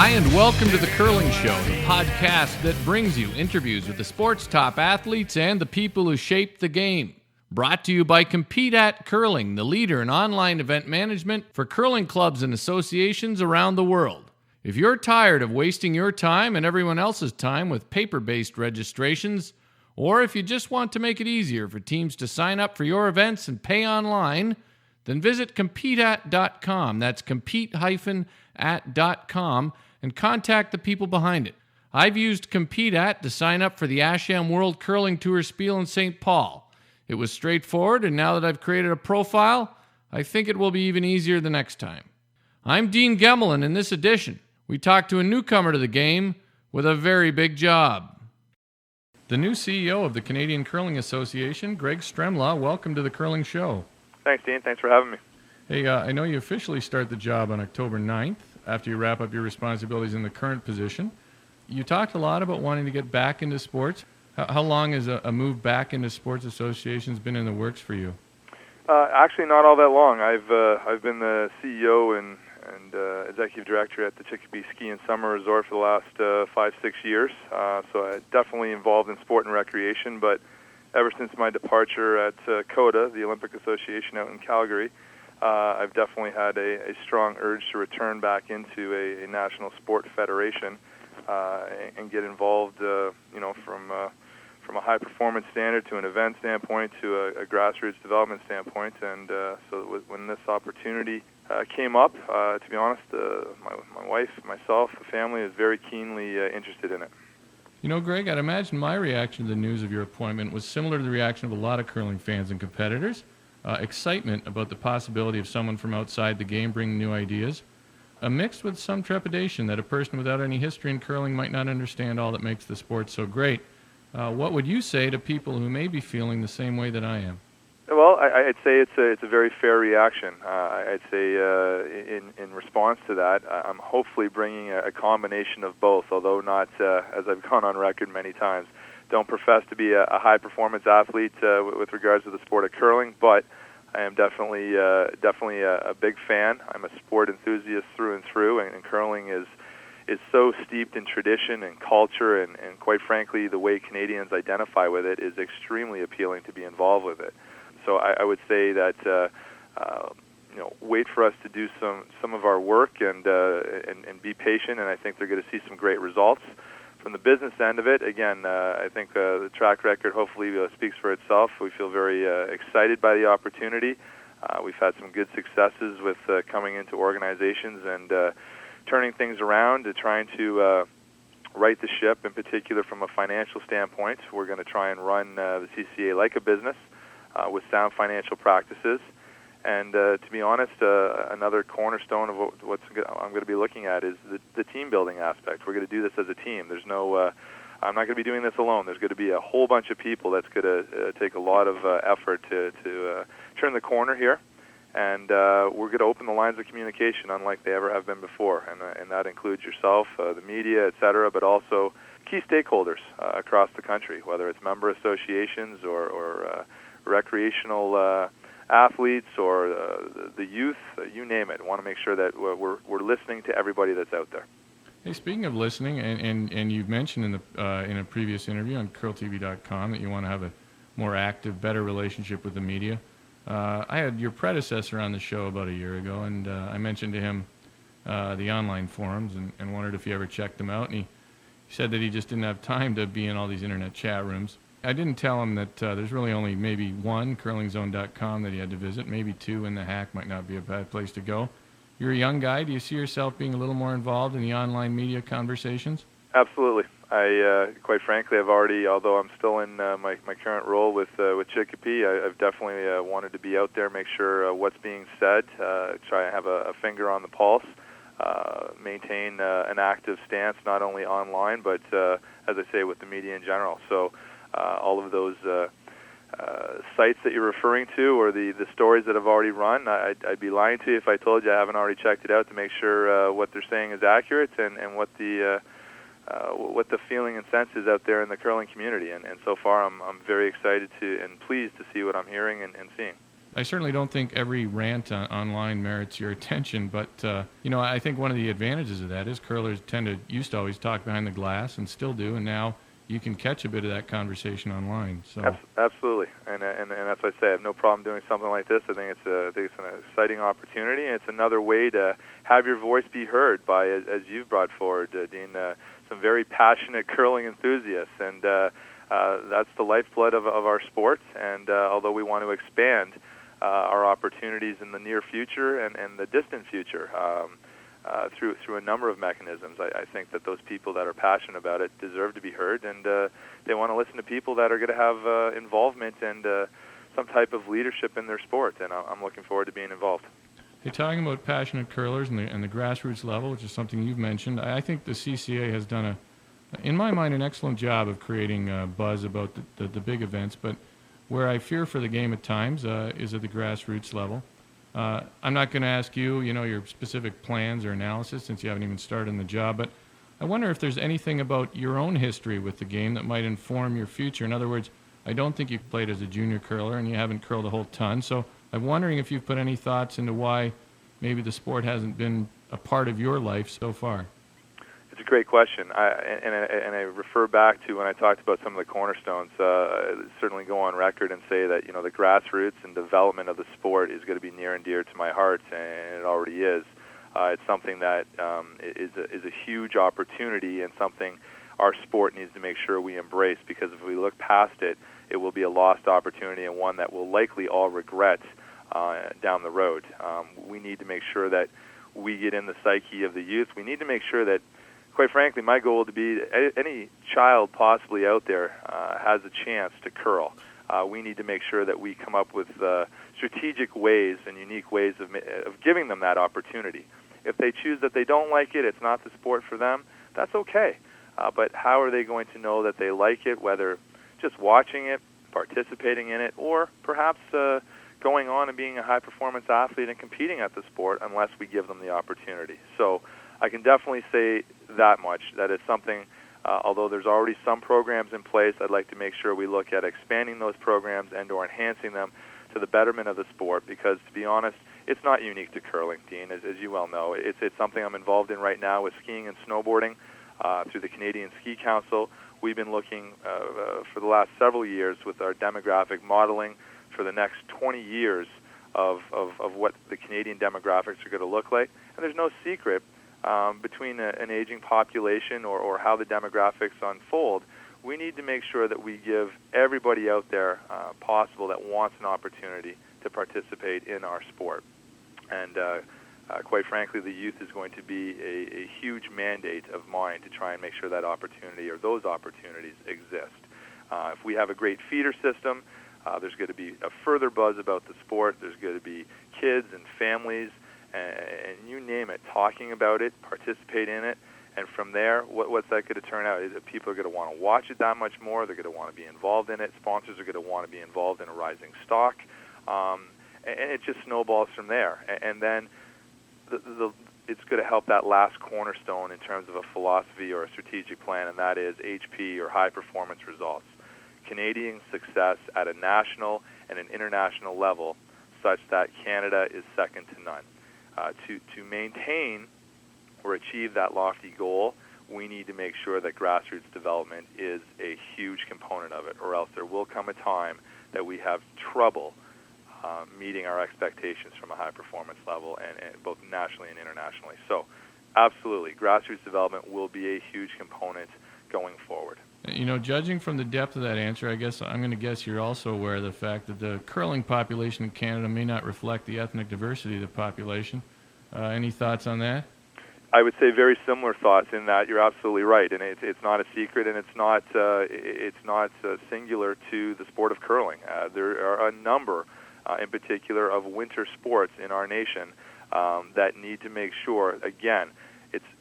Hi, and welcome to the Curling Show, the podcast that brings you interviews with the sport's top athletes and the people who shape the game. Brought to you by Compete at Curling, the leader in online event management for curling clubs and associations around the world. If you're tired of wasting your time and everyone else's time with paper-based registrations, or if you just want to make it easier for teams to sign up for your events and pay online, then visit competeat.com. That's compete-at.com and contact the people behind it. I've used Compete At to sign up for the Asham World Curling Tour Spiel in St. Paul. It was straightforward, and now that I've created a profile, I think it will be even easier the next time. I'm Dean Gemmelin. In this edition, we talk to a newcomer to the game with a very big job. The new CEO of the Canadian Curling Association, Greg Stremlaw. Welcome to the Curling Show. Thanks, Dean. Thanks for having me. Hey, I know you officially start the job on October 9th after you wrap up your responsibilities in the current position. You talked a lot about wanting to get back into sports. How long has a move back into sports associations been in the works for you? Actually, not all that long. I've been the CEO and executive director at the Chicopee Ski and Summer Resort for the last 5-6 years. So I'm definitely involved in sport and recreation. But ever since my departure at CODA, the Olympic Association out in Calgary, I've definitely had a strong urge to return back into a national sport federation and get involved, from a high-performance standard to an event standpoint to a grassroots development standpoint. And so when this opportunity came up, to be honest, my wife, myself, the family is very keenly interested in it. You know, Greg, I'd imagine my reaction to the news of your appointment was similar to the reaction of a lot of curling fans and competitors. Excitement about the possibility of someone from outside the game bringing new ideas, mixed with some trepidation that a person without any history in curling might not understand all that makes the sport so great. What would you say to people who may be feeling the same way that I am? Well, I'd say it's a very fair reaction. I'd say in response to that, I'm hopefully bringing a combination of both, although not, as I've gone on record many times, don't profess to be a high-performance athlete with regards to the sport of curling, but I am definitely a big fan. I'm a sport enthusiast through and through, and curling is so steeped in tradition and culture, and quite frankly, the way Canadians identify with it is extremely appealing to be involved with it. So I would say that wait for us to do some of our work and be patient, and I think they're going to see some great results. From the business end of it, again, I think the track record hopefully speaks for itself. We feel very excited by the opportunity. We've had some good successes with coming into organizations and turning things around, trying to right the ship, in particular from a financial standpoint. We're going to try and run the CCA like a business with sound financial practices. And to be honest, another cornerstone of what I'm going to be looking at is the team building aspect. We're going to do this as a team. There's no, I'm not going to be doing this alone. There's going to be a whole bunch of people that's going to take a lot of effort to turn the corner here. And we're going to open the lines of communication unlike they ever have been before. And that includes yourself, the media, et cetera, but also key stakeholders across the country, whether it's member associations or recreational athletes or the youth, you name it. I want to make sure that we're listening to everybody that's out there. Hey, speaking of listening, and you've mentioned in a previous interview on curltv.com that you want to have a more active, better relationship with the media. I had your predecessor on the show about a year ago, and I mentioned to him the online forums and wondered if he ever checked them out. And he said that he just didn't have time to be in all these internet chat rooms. I didn't tell him that there's really only maybe one, curlingzone.com, that he had to visit. Maybe two, and the Hack might not be a bad place to go. You're a young guy. Do you see yourself being a little more involved in the online media conversations? Absolutely. Quite frankly, I've already, although I'm still in my current role with Chicopee, I've definitely wanted to be out there, make sure what's being said, try and have a finger on the pulse, maintain an active stance, not only online, but, as I say, with the media in general. So all of those sites that you're referring to or the stories that have already run, I'd be lying to you if I told you I haven't already checked it out to make sure what they're saying is accurate and what the feeling and sense is out there in the curling community. And so far I'm very excited to and pleased to see what I'm hearing and seeing. I certainly don't think every rant online merits your attention, but I think one of the advantages of that is curlers used to always talk behind the glass and still do, and now you can catch a bit of that conversation online. So absolutely, and that's why I say I have no problem doing something like this. I think it's an exciting opportunity, and it's another way to have your voice be heard by, as you've brought forward, Dean, some very passionate curling enthusiasts, and that's the lifeblood of our sport. And although we want to expand our opportunities in the near future and the distant future through a number of mechanisms, I think that those people that are passionate about it deserve to be heard, and they want to listen to people that are going to have involvement and some type of leadership in their sport, and I'm looking forward to being involved. Hey, talking about passionate curlers and the grassroots level, which is something you've mentioned, I think the CCA has done, in my mind, an excellent job of creating buzz about the big events, but where I fear for the game at times is at the grassroots level. I'm not going to ask you, your specific plans or analysis since you haven't even started in the job, but I wonder if there's anything about your own history with the game that might inform your future. In other words, I don't think you've played as a junior curler and you haven't curled a whole ton, so I'm wondering if you've put any thoughts into why maybe the sport hasn't been a part of your life so far. It's a great question, and I refer back to when I talked about some of the cornerstones. Certainly go on record and say that the grassroots and development of the sport is going to be near and dear to my heart, and it already is. It's something that is a huge opportunity and something our sport needs to make sure we embrace, because if we look past it, it will be a lost opportunity and one that we'll likely all regret down the road. We need to make sure that we get in the psyche of the youth. We need to make sure that, quite frankly, my goal would be any child possibly out there has a chance to curl. We need to make sure that we come up with strategic ways and unique ways of giving them that opportunity. If they choose that they don't like it, it's not the sport for them, that's okay. But how are they going to know that they like it, whether just watching it, participating in it, or perhaps going on and being a high-performance athlete and competing at the sport, unless we give them the opportunity? So I can definitely say that much, that it's something, although there's already some programs in place, I'd like to make sure we look at expanding those programs and or enhancing them to the betterment of the sport, because, to be honest, it's not unique to curling, Dean, as you well know. It's something I'm involved in right now with skiing and snowboarding through the Canadian Ski Council. We've been looking for the last several years with our demographic modeling for the next 20 years of what the Canadian demographics are going to look like. And there's no secret between an aging population or how the demographics unfold. We need to make sure that we give everybody out there possible that wants an opportunity to participate in our sport. And quite frankly, the youth is going to be a huge mandate of mine to try and make sure that opportunity or those opportunities exist. If we have a great feeder system, there's going to be a further buzz about the sport. There's going to be kids and families and you name it, talking about it, participate in it, and from there, what's that going to turn out? Is that people are going to want to watch it that much more. They're going to want to be involved in it. Sponsors are going to want to be involved in a rising stock, and it just snowballs from there. And then it's going to help that last cornerstone in terms of a philosophy or a strategic plan, and that is HP, or high performance results. Canadian success at a national and an international level, such that Canada is second to none. To maintain or achieve that lofty goal, we need to make sure that grassroots development is a huge component of it, or else there will come a time that we have trouble meeting our expectations from a high-performance level, and both nationally and internationally. So, absolutely, grassroots development will be a huge component going forward. Judging from the depth of that answer, I guess I'm going to guess you're also aware of the fact that the curling population in Canada may not reflect the ethnic diversity of the population. Any thoughts on that? I would say very similar thoughts in that you're absolutely right, and it's not a secret, and it's not singular to the sport of curling. There are a number, in particular, of winter sports in our nation that need to make sure, again,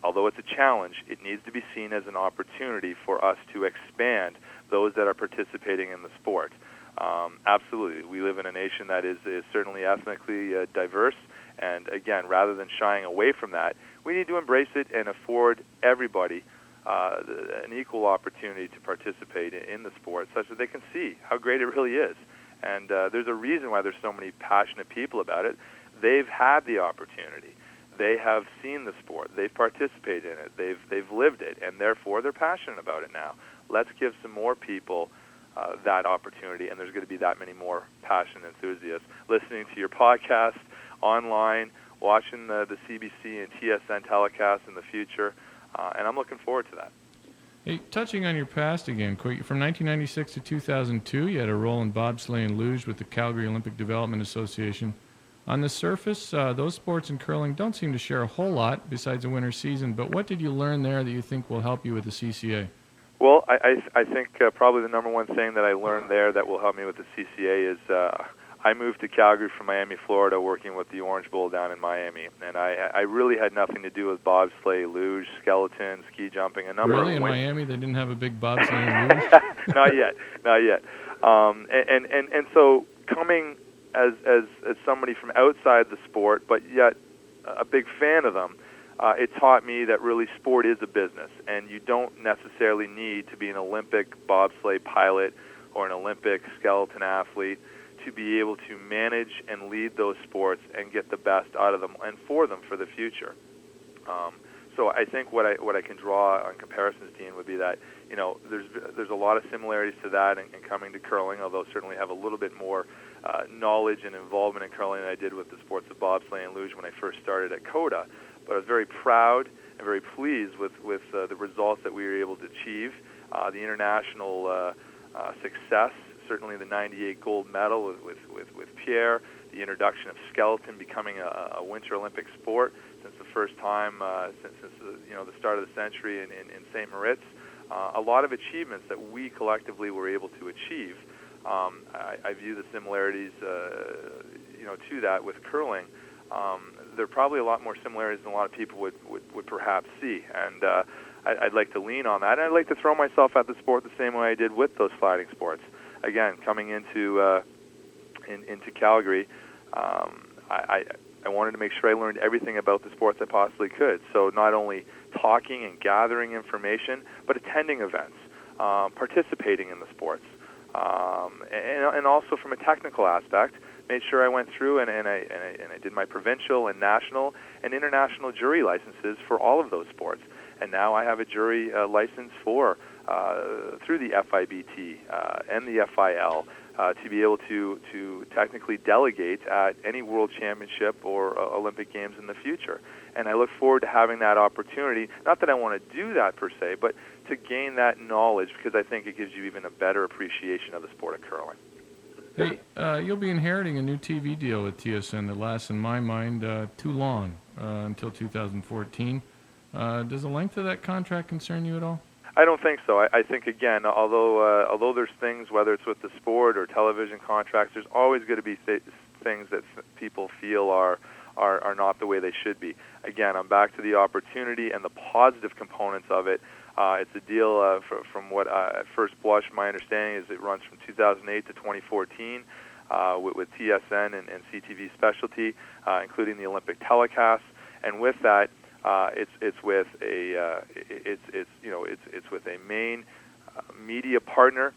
although it's a challenge, it needs to be seen as an opportunity for us to expand those that are participating in the sport. Absolutely. We live in a nation that is certainly ethnically diverse, and again, rather than shying away from that, we need to embrace it and afford everybody an equal opportunity to participate in the sport, such that they can see how great it really is. And there's a reason why there's so many passionate people about it. They've had the opportunity. They have seen the sport. They've participated in it. They've lived it, and therefore they're passionate about it now. Let's give some more people that opportunity, and there's going to be that many more passionate enthusiasts listening to your podcast, online, watching the CBC and TSN telecasts in the future, and I'm looking forward to that. Hey, touching on your past again, quick, from 1996 to 2002, you had a role in bobsleigh and luge with the Calgary Olympic Development Association. On the surface, those sports and curling don't seem to share a whole lot besides the winter season, but what did you learn there that you think will help you with the CCA? Well, I think probably the number one thing that I learned there that will help me with the CCA is I moved to Calgary from Miami, Florida, working with the Orange Bowl down in Miami, and I really had nothing to do with bobsleigh, luge, skeleton, ski jumping. Really, in Miami, they didn't have a big bobsleigh and luge? Not yet. And so coming as somebody from outside the sport, but yet a big fan of them, it taught me that really sport is a business, and you don't necessarily need to be an Olympic bobsleigh pilot or an Olympic skeleton athlete to be able to manage and lead those sports and get the best out of them and for them for the future. So I think what I can draw on comparisons, Dean, would be that there's a lot of similarities to that in coming to curling, although certainly have a little bit more knowledge and involvement in curling than I did with the sports of bobsleigh and luge when I first started at CODA. But I was very proud and very pleased with the results that we were able to achieve, the international success. Certainly the '98 gold medal with Pierre, the introduction of skeleton becoming a Winter Olympic sport since the first time since the start of the century in St. Moritz. A lot of achievements that we collectively were able to achieve. I view the similarities to that with curling. There are probably a lot more similarities than a lot of people would perhaps see, and I'd like to lean on that. And I'd like to throw myself at the sport the same way I did with those sliding sports. Again, coming into Calgary, I wanted to make sure I learned everything about the sports I possibly could. So not only talking and gathering information, but attending events, participating in the sports, and also from a technical aspect, made sure I went through and I did my provincial and national and international jury licenses for all of those sports. And now I have a jury license through the FIBT and the FIL to be able to technically delegate at any World Championship or Olympic Games in the future. And I look forward to having that opportunity, not that I want to do that per se, but to gain that knowledge because I think it gives you even a better appreciation of the sport of curling. Hey, you'll be inheriting a new TV deal with TSN that lasts, in my mind, too long, until 2014. Does the length of that contract concern you at all? I don't think so. I think, again, although there's things, whether it's with the sport or television contracts, there's always going to be things that people feel are not the way they should be. Again, I'm back to the opportunity and the positive components of it. It's a deal, from what at first blush, my understanding is it runs from 2008 to 2014 with TSN and CTV specialty, including the Olympic telecasts. And with that, it's with a main media partner.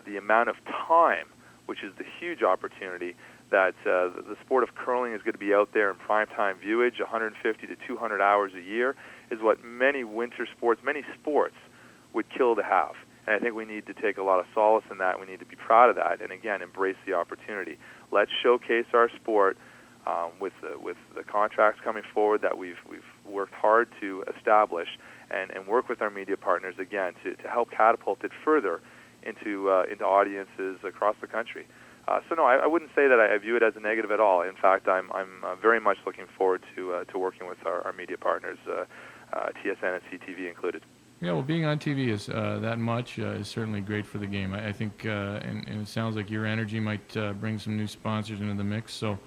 The amount of time, which is the huge opportunity, that the sport of curling is going to be out there in primetime viewage, 150 to 200 hours a year, is what many winter sports, many sports, would kill to have. And I think we need to take a lot of solace in that. We need to be proud of that, and again, embrace the opportunity. Let's showcase our sport with the contracts coming forward that we've worked hard to establish, and work with our media partners again to help catapult it further into audiences across the country. So no, I wouldn't say that I view it as a negative at all. In fact, I'm very much looking forward to working with our media partners, TSN and CTV included. Yeah, well, being on TV is that much is certainly great for the game. I think, and it sounds like your energy might bring some new sponsors into the mix. So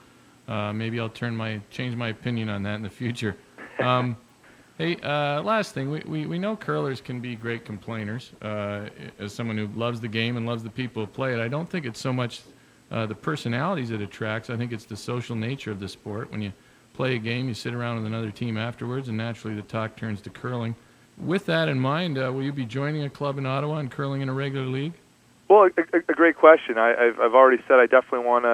maybe I'll change my opinion on that in the future. Hey, last thing, we know curlers can be great complainers. As someone who loves the game and loves the people who play it, I don't think it's so much the personalities it attracts. I think it's the social nature of the sport. When you play a game, you sit around with another team afterwards, and naturally the talk turns to curling. With that in mind, will you be joining a club in Ottawa and curling in a regular league? Well, a great question. I've already said I definitely want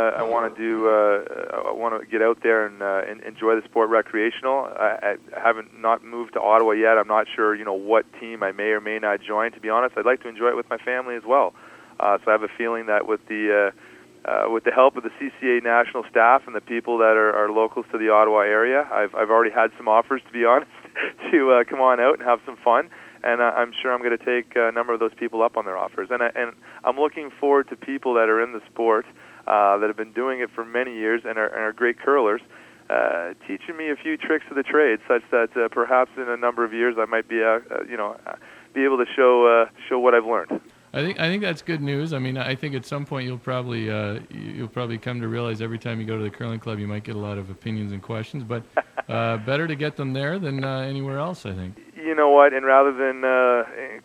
to get out there and enjoy the sport recreational. I haven't not moved to Ottawa yet. I'm not sure what team I may or may not join. To be honest, I'd like to enjoy it with my family as well. So I have a feeling that with the help of the CCA national staff and the people that are locals to the Ottawa area, I've already had some offers, to be honest, to come on out and have some fun. And I'm sure I'm going to take a number of those people up on their offers. And I'm looking forward to people that are in the sport that have been doing it for many years and are great curlers, teaching me a few tricks of the trade, such that perhaps in a number of years I might be able to show what I've learned. I think that's good news. I mean, I think at some point you'll probably come to realize every time you go to the curling club you might get a lot of opinions and questions, but better to get them there than anywhere else, I think. You know what? And rather than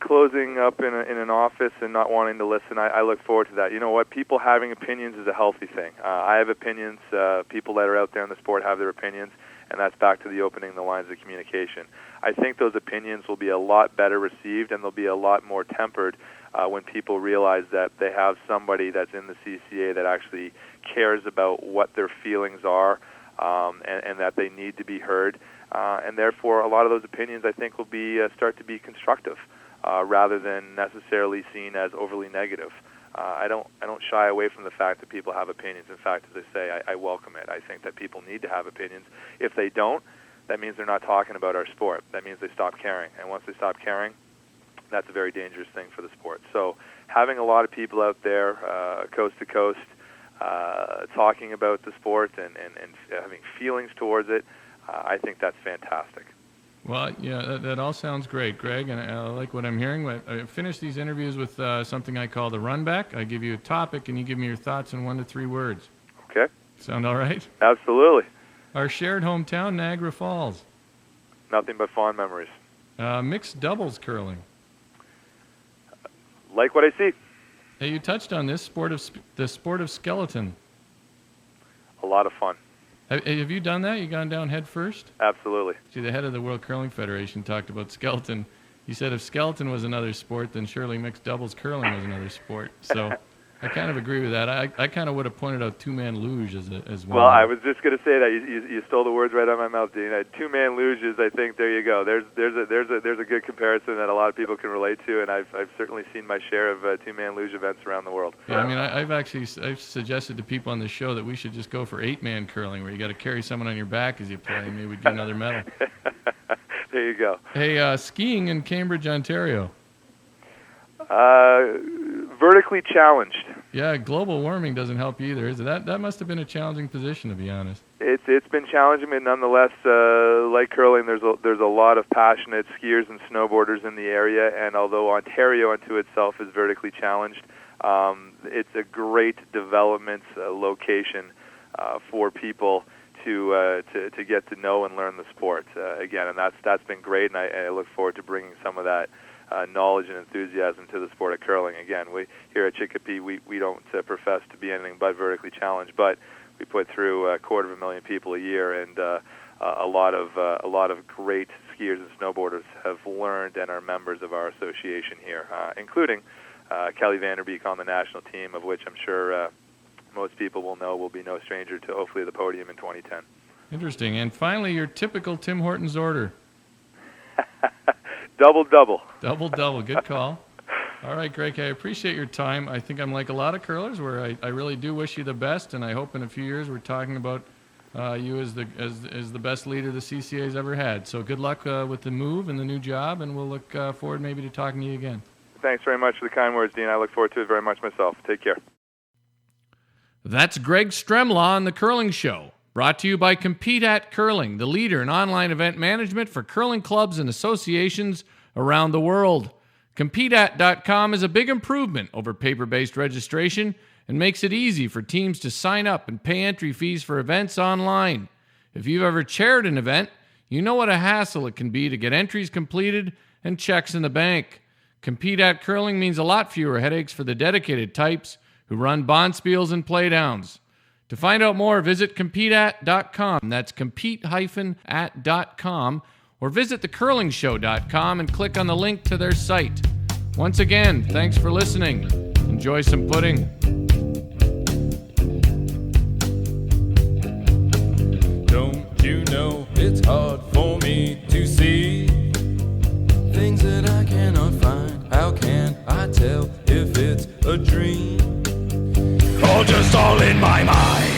closing up in an office and not wanting to listen, I look forward to that. You know what? People having opinions is a healthy thing. I have opinions. People that are out there in the sport have their opinions, and that's back to the opening the lines of communication. I think those opinions will be a lot better received, and they'll be a lot more tempered when people realize that they have somebody that's in the CCA that actually cares about what their feelings are, and that they need to be heard. And therefore, a lot of those opinions, I think, will start to be constructive, rather than necessarily seen as overly negative. I don't shy away from the fact that people have opinions. In fact, as I say, I welcome it. I think that people need to have opinions. If they don't, that means they're not talking about our sport. That means they stop caring. And once they stop caring, that's a very dangerous thing for the sport. So having a lot of people out there, coast to coast, talking about the sport and having feelings towards it, I think that's fantastic. Well, yeah, that all sounds great, Greg, and I like what I'm hearing. I finish these interviews with something I call the run back. I give you a topic, and you give me your thoughts in 1 to 3 words. Okay. Sound all right? Absolutely. Our shared hometown, Niagara Falls. Nothing but fond memories. Mixed doubles curling. Like what I see. Hey, you touched on this, the sport of skeleton. A lot of fun. Have you done that? You gone down head first? Absolutely. See, the head of the World Curling Federation talked about skeleton. He said if skeleton was another sport, then surely mixed doubles curling was another sport. So I kind of agree with that. I kind of would have pointed out two-man luge as one. Well, I was just going to say that you stole the words right out of my mouth, Dean. Two-man luges, I think. There you go. There's a good comparison that a lot of people can relate to, and I've certainly seen my share of two-man luge events around the world. Yeah, I mean, I've suggested to people on this show that we should just go for 8-man curling, where you got to carry someone on your back as you play. Maybe we'd get another medal. There you go. Hey, skiing in Cambridge, Ontario. Vertically challenged. Yeah, global warming doesn't help either, is it? That must have been a challenging position, to be honest. It's been challenging, but nonetheless, like curling, there's a lot of passionate skiers and snowboarders in the area. And although Ontario unto itself is vertically challenged, it's a great development location for people to get to know and learn the sport again. And that's been great. And I look forward to bringing some of that knowledge and enthusiasm to the sport of curling. Again, we here at Chicopee, we don't profess to be anything but vertically challenged, but we put through 250,000 people a year, and a lot of great skiers and snowboarders have learned and are members of our association here, including Kelly Vanderbeek on the national team, of which I'm sure most people will know will be no stranger to hopefully the podium in 2010. Interesting. And finally, your typical Tim Hortons order. Double. Good call. All right, Greg, I appreciate your time. I think I'm like a lot of curlers where I really do wish you the best, and I hope in a few years we're talking about you as the best leader the CCA's ever had. So good luck with the move and the new job, and we'll look forward maybe to talking to you again. Thanks very much for the kind words, Dean. I look forward to it very much myself. Take care. That's Greg Stremlaw on The Curling Show. Brought to you by Compete at Curling, the leader in online event management for curling clubs and associations around the world. CompeteAt.com is a big improvement over paper-based registration and makes it easy for teams to sign up and pay entry fees for events online. If you've ever chaired an event, you know what a hassle it can be to get entries completed and checks in the bank. Compete at Curling means a lot fewer headaches for the dedicated types who run bonspiels and playdowns. To find out more, visit CompeteAt.com. That's compete-at.com. Or visit thecurlingshow.com and click on the link to their site. Once again, thanks for listening. Enjoy some pudding. Don't you know it's hard for me to see things that I cannot find? How can I tell if it's a dream or just all in my mind?